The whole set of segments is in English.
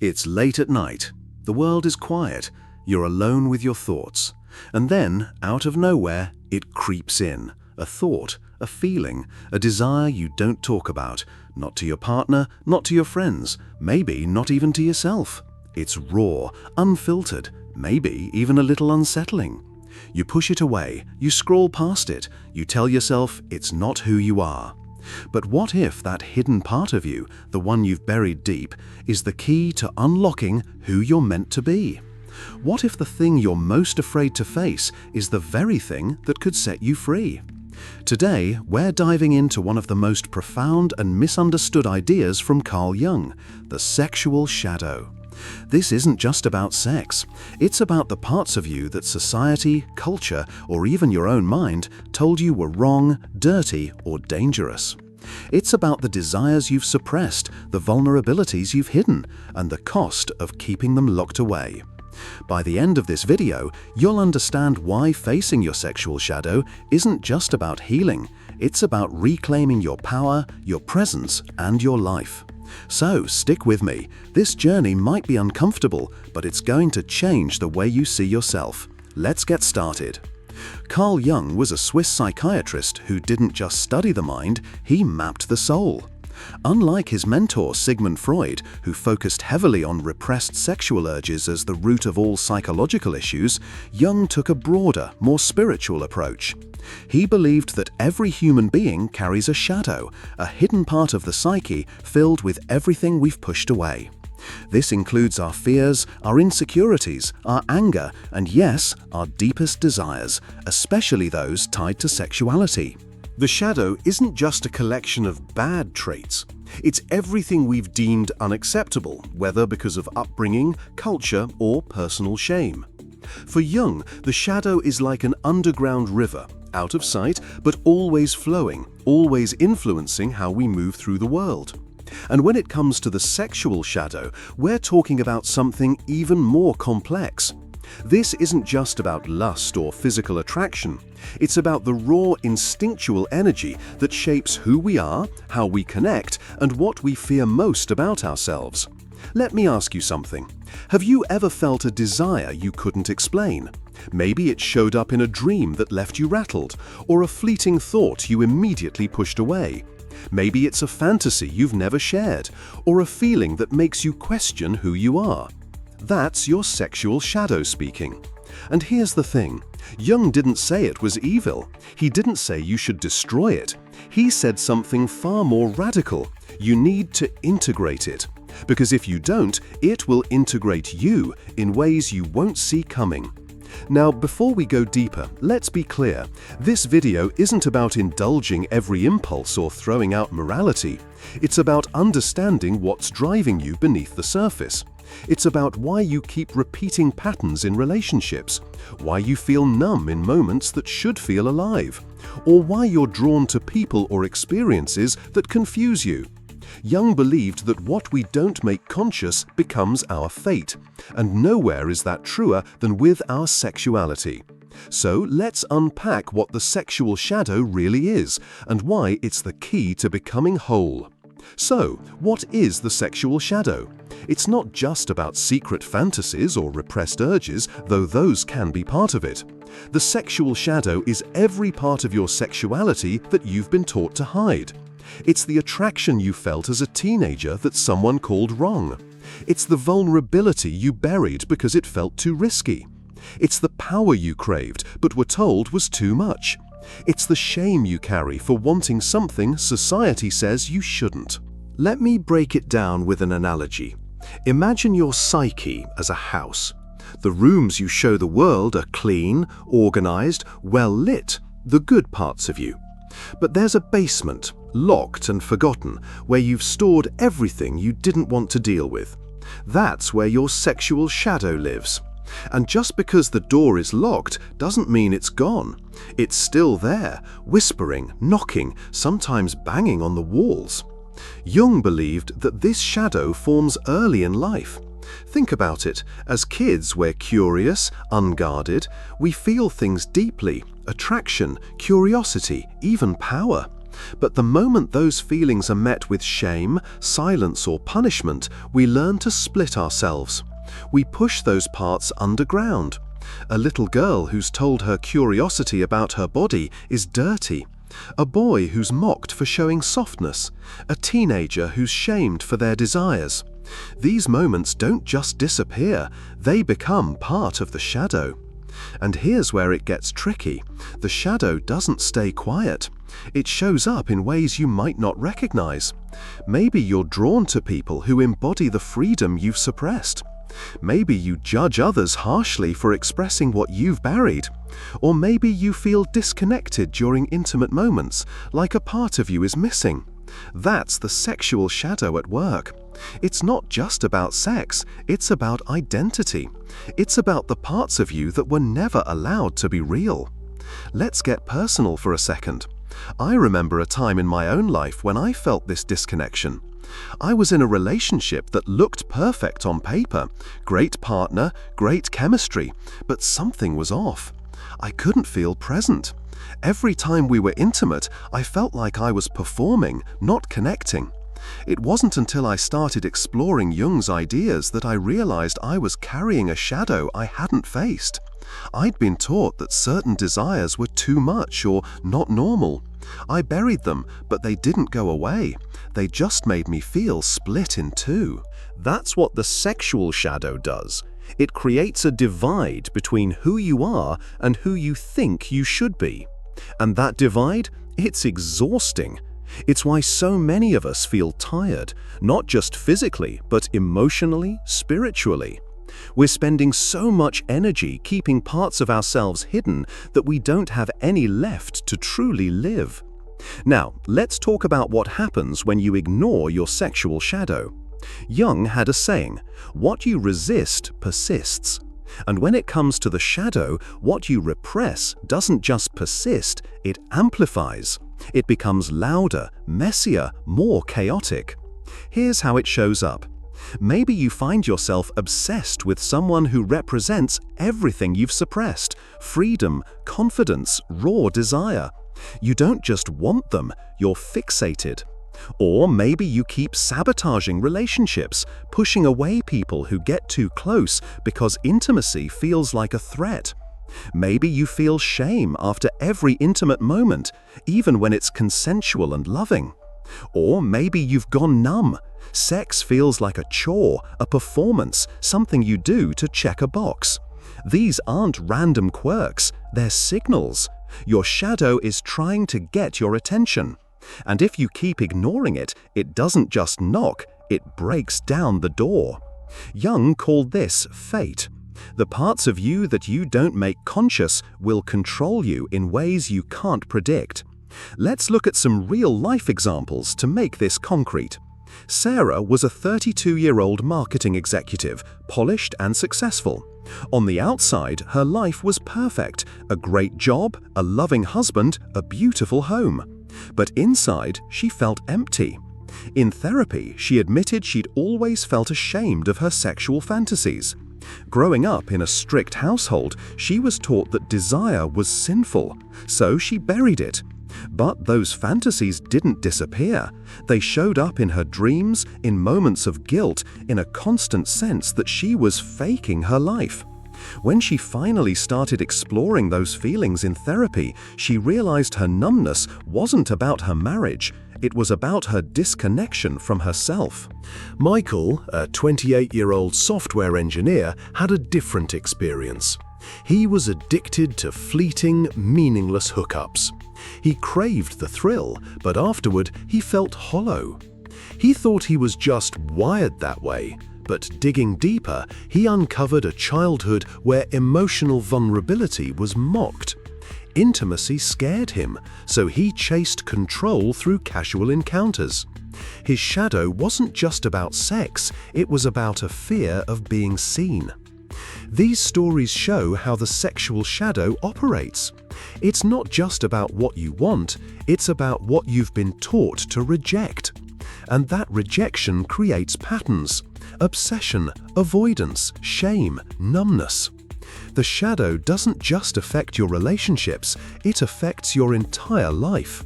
It's late at night. The world is quiet. You're alone with your thoughts. And then, out of nowhere, it creeps in. A thought, a feeling, a desire you don't talk about. Not to your partner, not to your friends, maybe not even to yourself. It's raw, unfiltered, maybe even a little unsettling. You push it away, you scroll past it, you tell yourself it's not who you are. But what if that hidden part of you, the one you've buried deep, is the key to unlocking who you're meant to be? What if the thing you're most afraid to face is the very thing that could set you free? Today, we're diving into one of the most profound and misunderstood ideas from Carl Jung, the sexual shadow. This isn't just about sex. It's about the parts of you that society, culture, or even your own mind told you were wrong, dirty, or dangerous. It's about the desires you've suppressed, the vulnerabilities you've hidden, and the cost of keeping them locked away. By the end of this video, you'll understand why facing your sexual shadow isn't just about healing. It's about reclaiming your power, your presence, and your life. So stick with me. This journey might be uncomfortable, but it's going to change the way you see yourself. Let's get started. Carl Jung was a Swiss psychiatrist who didn't just study the mind, he mapped the soul. Unlike his mentor Sigmund Freud, who focused heavily on repressed sexual urges as the root of all psychological issues, Jung took a broader, more spiritual approach. He believed that every human being carries a shadow, a hidden part of the psyche filled with everything we've pushed away. This includes our fears, our insecurities, our anger, and yes, our deepest desires, especially those tied to sexuality. The shadow isn't just a collection of bad traits. It's everything we've deemed unacceptable, whether because of upbringing, culture, or personal shame. For Jung, the shadow is like an underground river, out of sight, but always flowing, always influencing how we move through the world. And when it comes to the sexual shadow, we're talking about something even more complex. This isn't just about lust or physical attraction. It's about the raw instinctual energy that shapes who we are, how we connect, and what we fear most about ourselves. Let me ask you something. Have you ever felt a desire you couldn't explain? Maybe it showed up in a dream that left you rattled, or a fleeting thought you immediately pushed away. Maybe it's a fantasy you've never shared, or a feeling that makes you question who you are. That's your sexual shadow speaking. And here's the thing. Jung didn't say it was evil. He didn't say you should destroy it. He said something far more radical. You need to integrate it. Because if you don't, it will integrate you in ways you won't see coming. Now, before we go deeper, let's be clear. This video isn't about indulging every impulse or throwing out morality. It's about understanding what's driving you beneath the surface. It's about why you keep repeating patterns in relationships, why you feel numb in moments that should feel alive, or why you're drawn to people or experiences that confuse you. Jung believed that what we don't make conscious becomes our fate, and nowhere is that truer than with our sexuality. So let's unpack what the sexual shadow really is, and why it's the key to becoming whole. So, what is the sexual shadow? It's not just about secret fantasies or repressed urges, though those can be part of it. The sexual shadow is every part of your sexuality that you've been taught to hide. It's the attraction you felt as a teenager that someone called wrong. It's the vulnerability you buried because it felt too risky. It's the power you craved but were told was too much. It's the shame you carry for wanting something society says you shouldn't. Let me break it down with an analogy. Imagine your psyche as a house. The rooms you show the world are clean, organized, well lit, the good parts of you. But there's a basement, locked and forgotten, where you've stored everything you didn't want to deal with. That's where your sexual shadow lives. And just because the door is locked doesn't mean it's gone. It's still there, whispering, knocking, sometimes banging on the walls. Jung believed that this shadow forms early in life. Think about it. As kids, we're curious, unguarded. We feel things deeply, attraction, curiosity, even power. But the moment those feelings are met with shame, silence, or punishment, we learn to split ourselves. We push those parts underground. A little girl who's told her curiosity about her body is dirty. A boy who's mocked for showing softness. A teenager who's shamed for their desires. These moments don't just disappear, they become part of the shadow. And here's where it gets tricky. The shadow doesn't stay quiet. It shows up in ways you might not recognize. Maybe you're drawn to people who embody the freedom you've suppressed. Maybe you judge others harshly for expressing what you've buried. Or maybe you feel disconnected during intimate moments, like a part of you is missing. That's the sexual shadow at work. It's not just about sex, it's about identity. It's about the parts of you that were never allowed to be real. Let's get personal for a second. I remember a time in my own life when I felt this disconnection. I was in a relationship that looked perfect on paper, great partner, great chemistry, but something was off. I couldn't feel present. Every time we were intimate, I felt like I was performing, not connecting. It wasn't until I started exploring Jung's ideas that I realized I was carrying a shadow I hadn't faced. I'd been taught that certain desires were too much or not normal. I buried them, but they didn't go away. They just made me feel split in two. That's what the sexual shadow does. It creates a divide between who you are and who you think you should be. And that divide, it's exhausting. It's why so many of us feel tired, not just physically, but emotionally, spiritually. We're spending so much energy keeping parts of ourselves hidden that we don't have any left to truly live. Now, let's talk about what happens when you ignore your sexual shadow. Jung had a saying, "What you resist persists." And when it comes to the shadow, what you repress doesn't just persist, it amplifies. It becomes louder, messier, more chaotic. Here's how it shows up. Maybe you find yourself obsessed with someone who represents everything you've suppressed: freedom, confidence, raw desire. You don't just want them, you're fixated. Or maybe you keep sabotaging relationships, pushing away people who get too close because intimacy feels like a threat. Maybe you feel shame after every intimate moment, even when it's consensual and loving. Or maybe you've gone numb. Sex feels like a chore, a performance, something you do to check a box. These aren't random quirks, they're signals. Your shadow is trying to get your attention. And if you keep ignoring it, it doesn't just knock, it breaks down the door. Jung called this fate. The parts of you that you don't make conscious will control you in ways you can't predict. Let's look at some real-life examples to make this concrete. Sarah was a 32-year-old marketing executive, polished and successful. On the outside, her life was perfect: a great job, a loving husband, a beautiful home. But inside, she felt empty. In therapy, she admitted she'd always felt ashamed of her sexual fantasies. Growing up in a strict household, she was taught that desire was sinful, so she buried it. But those fantasies didn't disappear. They showed up in her dreams, in moments of guilt, in a constant sense that she was faking her life. When she finally started exploring those feelings in therapy, she realized her numbness wasn't about her marriage. It was about her disconnection from herself. Michael, a 28-year-old software engineer, had a different experience. He was addicted to fleeting, meaningless hookups. He craved the thrill, but afterward he felt hollow. He thought he was just wired that way, but digging deeper, he uncovered a childhood where emotional vulnerability was mocked. Intimacy scared him, so he chased control through casual encounters. His shadow wasn't just about sex, it was about a fear of being seen. These stories show how the sexual shadow operates. It's not just about what you want, it's about what you've been taught to reject. And that rejection creates patterns: obsession, avoidance, shame, numbness. The shadow doesn't just affect your relationships, it affects your entire life.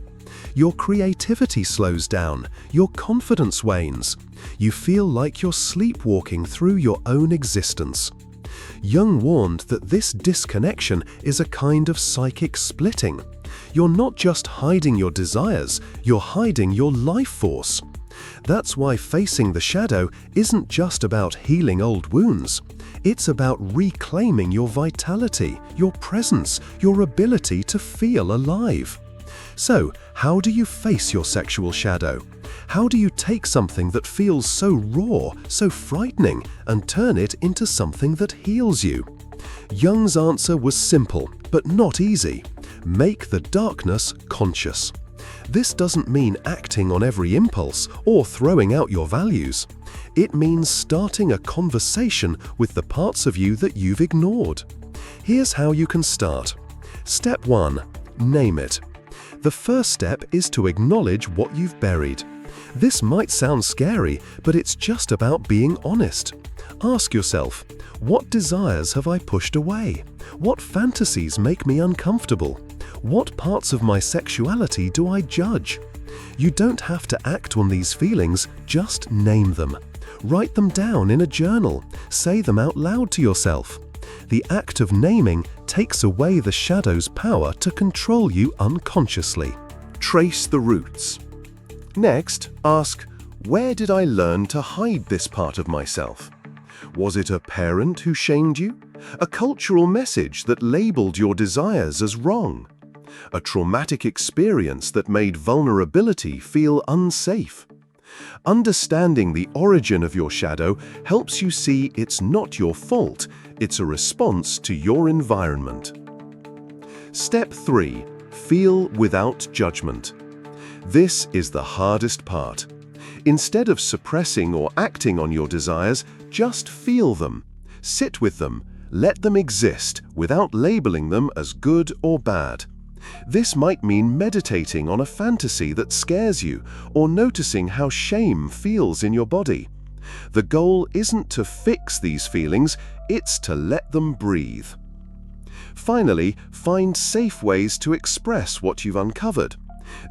Your creativity slows down, your confidence wanes. You feel like you're sleepwalking through your own existence. Jung warned that this disconnection is a kind of psychic splitting. You're not just hiding your desires, you're hiding your life force. That's why facing the shadow isn't just about healing old wounds. It's about reclaiming your vitality, your presence, your ability to feel alive. So, how do you face your sexual shadow? How do you take something that feels so raw, so frightening, and turn it into something that heals you? Jung's answer was simple, but not easy. Make the darkness conscious. This doesn't mean acting on every impulse or throwing out your values. It means starting a conversation with the parts of you that you've ignored. Here's how you can start. Step 1. Name it. The first step is to acknowledge what you've buried. This might sound scary, but it's just about being honest. Ask yourself, what desires have I pushed away? What fantasies make me uncomfortable? What parts of my sexuality do I judge? You don't have to act on these feelings, just name them. Write them down in a journal. Say them out loud to yourself. The act of naming takes away the shadow's power to control you unconsciously. Trace the roots. Next, ask, where did I learn to hide this part of myself? Was it a parent who shamed you? A cultural message that labeled your desires as wrong? A traumatic experience that made vulnerability feel unsafe? Understanding the origin of your shadow helps you see it's not your fault, it's a response to your environment. Step 3. Feel without judgment. This is the hardest part. Instead of suppressing or acting on your desires, just feel them. Sit with them. Let them exist without labeling them as good or bad. This might mean meditating on a fantasy that scares you or noticing how shame feels in your body. The goal isn't to fix these feelings, it's to let them breathe. Finally, find safe ways to express what you've uncovered.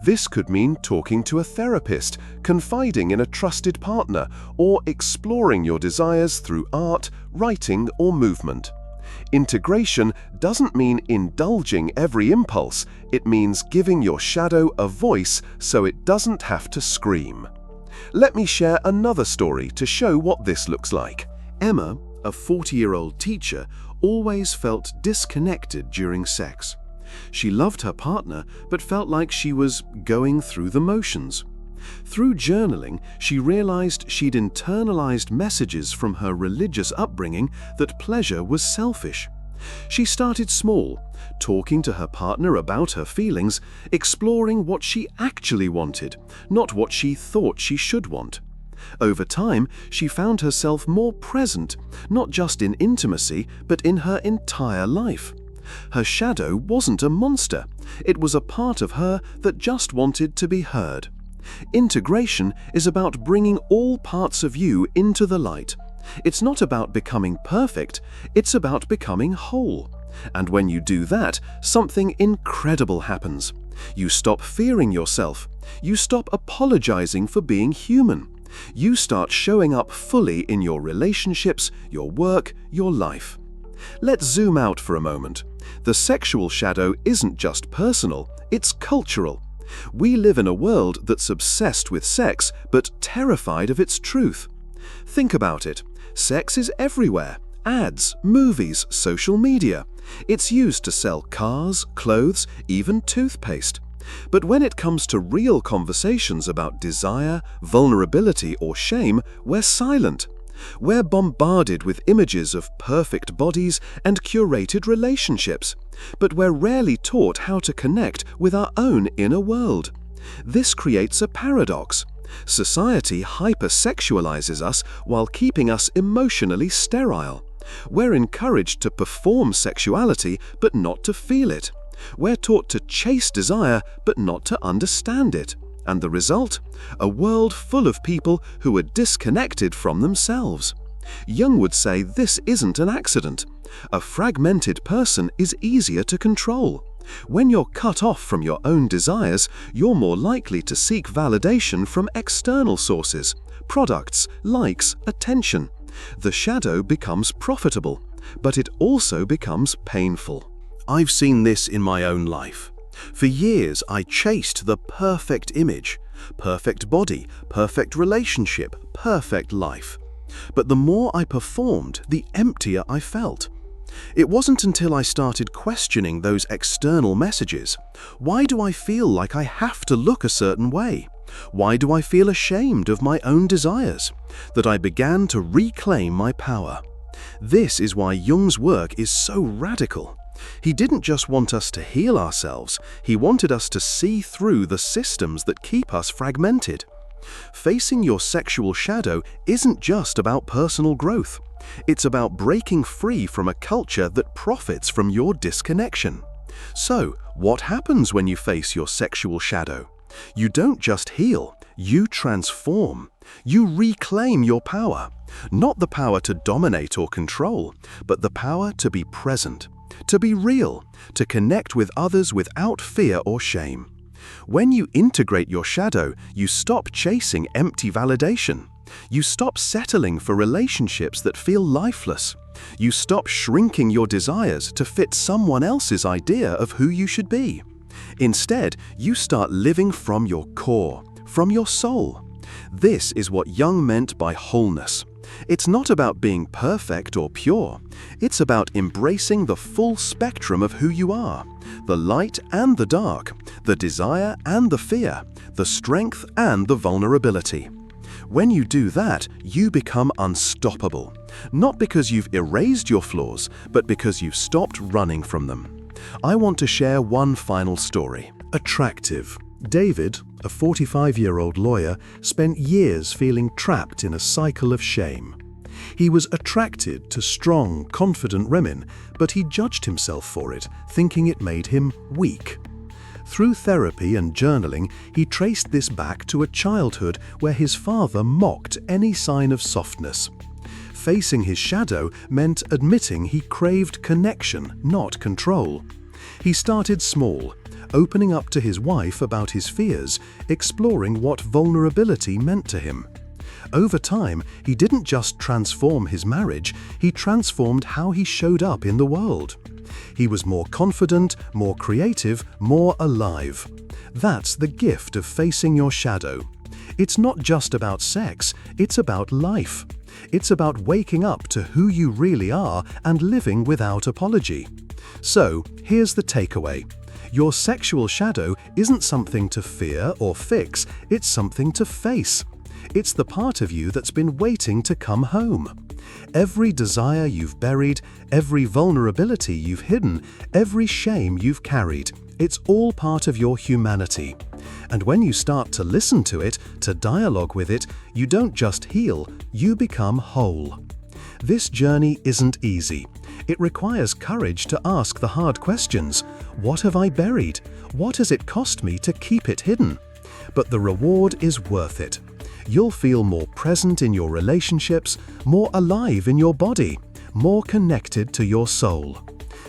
This could mean talking to a therapist, confiding in a trusted partner, or exploring your desires through art, writing, or movement. Integration doesn't mean indulging every impulse, it means giving your shadow a voice so it doesn't have to scream. Let me share another story to show what this looks like. Emma, a 40-year-old teacher, always felt disconnected during sex. She loved her partner, but felt like she was going through the motions. Through journaling, she realized she'd internalized messages from her religious upbringing that pleasure was selfish. She started small, talking to her partner about her feelings, exploring what she actually wanted, not what she thought she should want. Over time, she found herself more present, not just in intimacy, but in her entire life. Her shadow wasn't a monster. It was a part of her that just wanted to be heard. Integration is about bringing all parts of you into the light. It's not about becoming perfect, it's about becoming whole. And when you do that, something incredible happens. You stop fearing yourself. You stop apologizing for being human. You start showing up fully in your relationships, your work, your life. Let's zoom out for a moment. The sexual shadow isn't just personal, it's cultural. We live in a world that's obsessed with sex, but terrified of its truth. Think about it. Sex is everywhere. Ads, movies, social media. It's used to sell cars, clothes, even toothpaste. But when it comes to real conversations about desire, vulnerability, or shame, we're silent. We're bombarded with images of perfect bodies and curated relationships, but we're rarely taught how to connect with our own inner world. This creates a paradox. Society hypersexualizes us while keeping us emotionally sterile. We're encouraged to perform sexuality, but not to feel it. We're taught to chase desire, but not to understand it. And the result? A world full of people who are disconnected from themselves. Jung would say this isn't an accident. A fragmented person is easier to control. When you're cut off from your own desires, you're more likely to seek validation from external sources, products, likes, attention. The shadow becomes profitable, but it also becomes painful. I've seen this in my own life. For years, I chased the perfect image, perfect body, perfect relationship, perfect life. But the more I performed, the emptier I felt. It wasn't until I started questioning those external messages. Why do I feel like I have to look a certain way? Why do I feel ashamed of my own desires? That I began to reclaim my power. This is why Jung's work is so radical. He didn't just want us to heal ourselves, he wanted us to see through the systems that keep us fragmented. Facing your sexual shadow isn't just about personal growth. It's about breaking free from a culture that profits from your disconnection. So, what happens when you face your sexual shadow? You don't just heal, you transform. You reclaim your power. Not the power to dominate or control, but the power to be present, to be real, to connect with others without fear or shame. When you integrate your shadow, you stop chasing empty validation. You stop settling for relationships that feel lifeless. You stop shrinking your desires to fit someone else's idea of who you should be. Instead, you start living from your core, from your soul. This is what Jung meant by wholeness. It's not about being perfect or pure. It's about embracing the full spectrum of who you are, the light and the dark, the desire and the fear, the strength and the vulnerability. When you do that, you become unstoppable, not because you've erased your flaws, but because you've stopped running from them. I want to share one final story. Attractive. David, a 45-year-old lawyer, spent years feeling trapped in a cycle of shame. He was attracted to strong, confident women, but he judged himself for it, thinking it made him weak. Through therapy and journaling, he traced this back to a childhood where his father mocked any sign of softness. Facing his shadow meant admitting he craved connection, not control. He started small, opening up to his wife about his fears, exploring what vulnerability meant to him. Over time, he didn't just transform his marriage, he transformed how he showed up in the world. He was more confident, more creative, more alive. That's the gift of facing your shadow. It's not just about sex, it's about life. It's about waking up to who you really are and living without apology. So, here's the takeaway. Your sexual shadow isn't something to fear or fix, it's something to face. It's the part of you that's been waiting to come home. Every desire you've buried, every vulnerability you've hidden, every shame you've carried, it's all part of your humanity. And when you start to listen to it, to dialogue with it, you don't just heal, you become whole. This journey isn't easy. It requires courage to ask the hard questions. What have I buried? What has it cost me to keep it hidden? But the reward is worth it. You'll feel more present in your relationships, more alive in your body, more connected to your soul.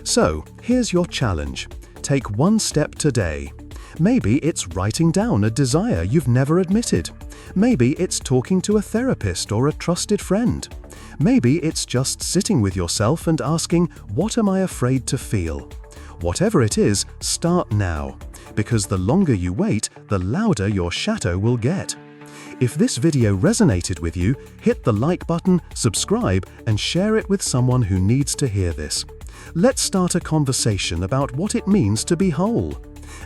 So, here's your challenge. Take one step today. Maybe it's writing down a desire you've never admitted. Maybe it's talking to a therapist or a trusted friend. Maybe it's just sitting with yourself and asking, what am I afraid to feel? Whatever it is, start now, because the longer you wait, the louder your shadow will get. If this video resonated with you, hit the like button, subscribe, and share it with someone who needs to hear this. Let's start a conversation about what it means to be whole.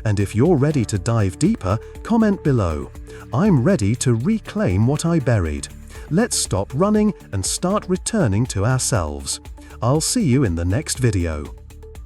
And if you're ready to dive deeper, comment below. I'm ready to reclaim what I buried. Let's stop running and start returning to ourselves. I'll see you in the next video.